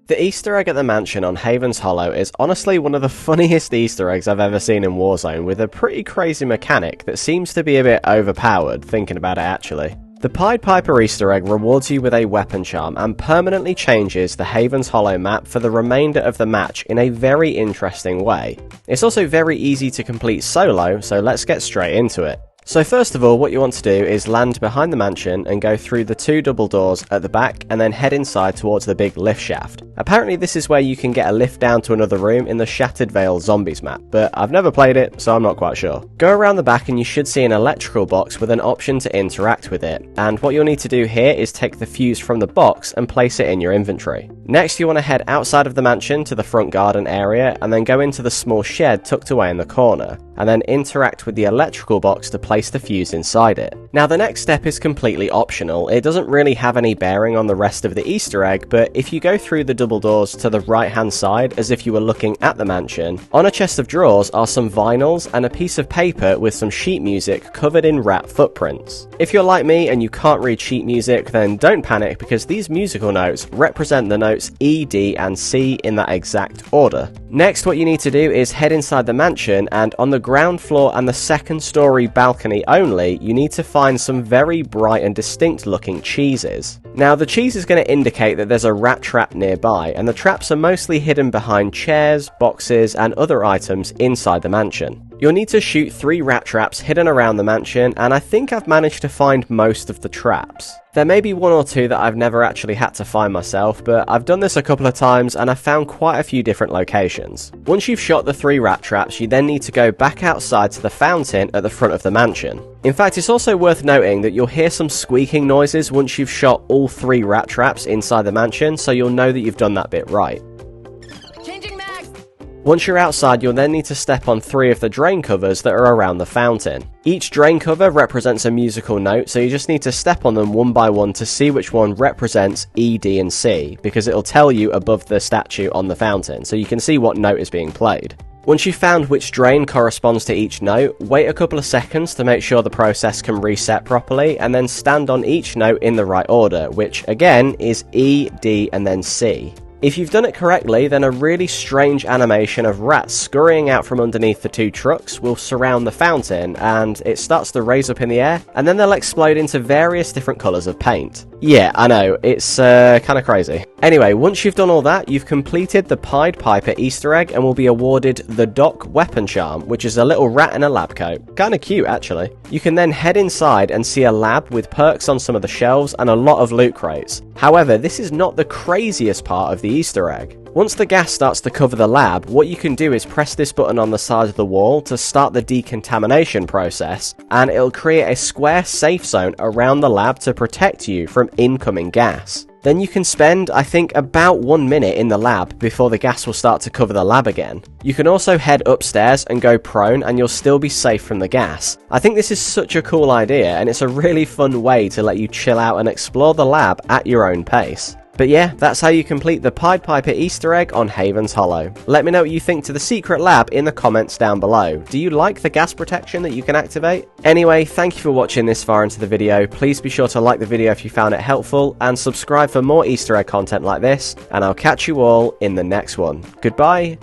The Easter egg at the mansion on Haven's Hollow is honestly one of the funniest Easter eggs I've ever seen in Warzone, with a pretty crazy mechanic that seems to be a bit overpowered, thinking about it actually. The Pied Piper Easter egg rewards you with a weapon charm and permanently changes the Haven's Hollow map for the remainder of the match in a very interesting way. It's also very easy to complete solo, so let's get straight into it. So first of all, what you want to do is land behind the mansion and go through the two double doors at the back and then head inside towards the big lift shaft. Apparently this is where you can get a lift down to another room in the Shattered Vale Zombies map, but I've never played it, so I'm not quite sure. Go around the back and you should see an electrical box with an option to interact with it, and what you'll need to do here is take the fuse from the box and place it in your inventory. Next you want to head outside of the mansion to the front garden area and then go into the small shed tucked away in the corner, and then interact with the electrical box to place the fuse inside it. Now the next step is completely optional. It doesn't really have any bearing on the rest of the Easter egg, but if you go through the double doors to the right hand side as if you were looking at the mansion, on a chest of drawers are some vinyls and a piece of paper with some sheet music covered in rat footprints. If you're like me and you can't read sheet music, then don't panic, because these musical notes represent the notes E, D and C in that exact order. Next, what you need to do is head inside the mansion, and on the ground floor and the second story balcony only, you need to find some very bright and distinct looking cheeses. Now the cheese is going to indicate that there's a rat trap nearby, and the traps are mostly hidden behind chairs, boxes and other items inside the mansion. You'll need to shoot 3 rat traps hidden around the mansion, and I think I've managed to find most of the traps. There may be 1 or 2 that I've never actually had to find myself, but I've done this a couple of times and I've found quite a few different locations. Once you've shot the 3 rat traps, you then need to go back outside to the fountain at the front of the mansion. In fact, it's also worth noting that you'll hear some squeaking noises once you've shot all 3 rat traps inside the mansion, so you'll know that you've done that bit right. Once you're outside, you'll then need to step on 3 of the drain covers that are around the fountain. Each drain cover represents a musical note, so you just need to step on them one by one to see which one represents E, D and C, because it'll tell you above the statue on the fountain, so you can see what note is being played. Once you've found which drain corresponds to each note, wait a couple of seconds to make sure the process can reset properly, and then stand on each note in the right order, which again is E, D and then C. If you've done it correctly, then a really strange animation of rats scurrying out from underneath the 2 trucks will surround the fountain, and it starts to raise up in the air, and then they'll explode into various different colours of paint. Yeah, I know, it's kinda crazy. Anyway, once you've done all that, you've completed the Pied Piper Easter egg and will be awarded the Doc Weapon Charm, which is a little rat in a lab coat. Kinda cute, actually. You can then head inside and see a lab with perks on some of the shelves and a lot of loot crates. However, this is not the craziest part of the Easter egg. Once the gas starts to cover the lab, what you can do is press this button on the side of the wall to start the decontamination process, and it'll create a square safe zone around the lab to protect you from incoming gas. Then you can spend, I think, about 1 minute in the lab before the gas will start to cover the lab again. You can also head upstairs and go prone, and you'll still be safe from the gas. I think this is such a cool idea, and it's a really fun way to let you chill out and explore the lab at your own pace. But yeah, that's how you complete the Pied Piper Easter egg on Haven's Hollow. Let me know what you think to the secret lab in the comments down below. Do you like the gas protection that you can activate? Anyway, thank you for watching this far into the video. Please be sure to like the video if you found it helpful, and subscribe for more Easter egg content like this, and I'll catch you all in the next one. Goodbye!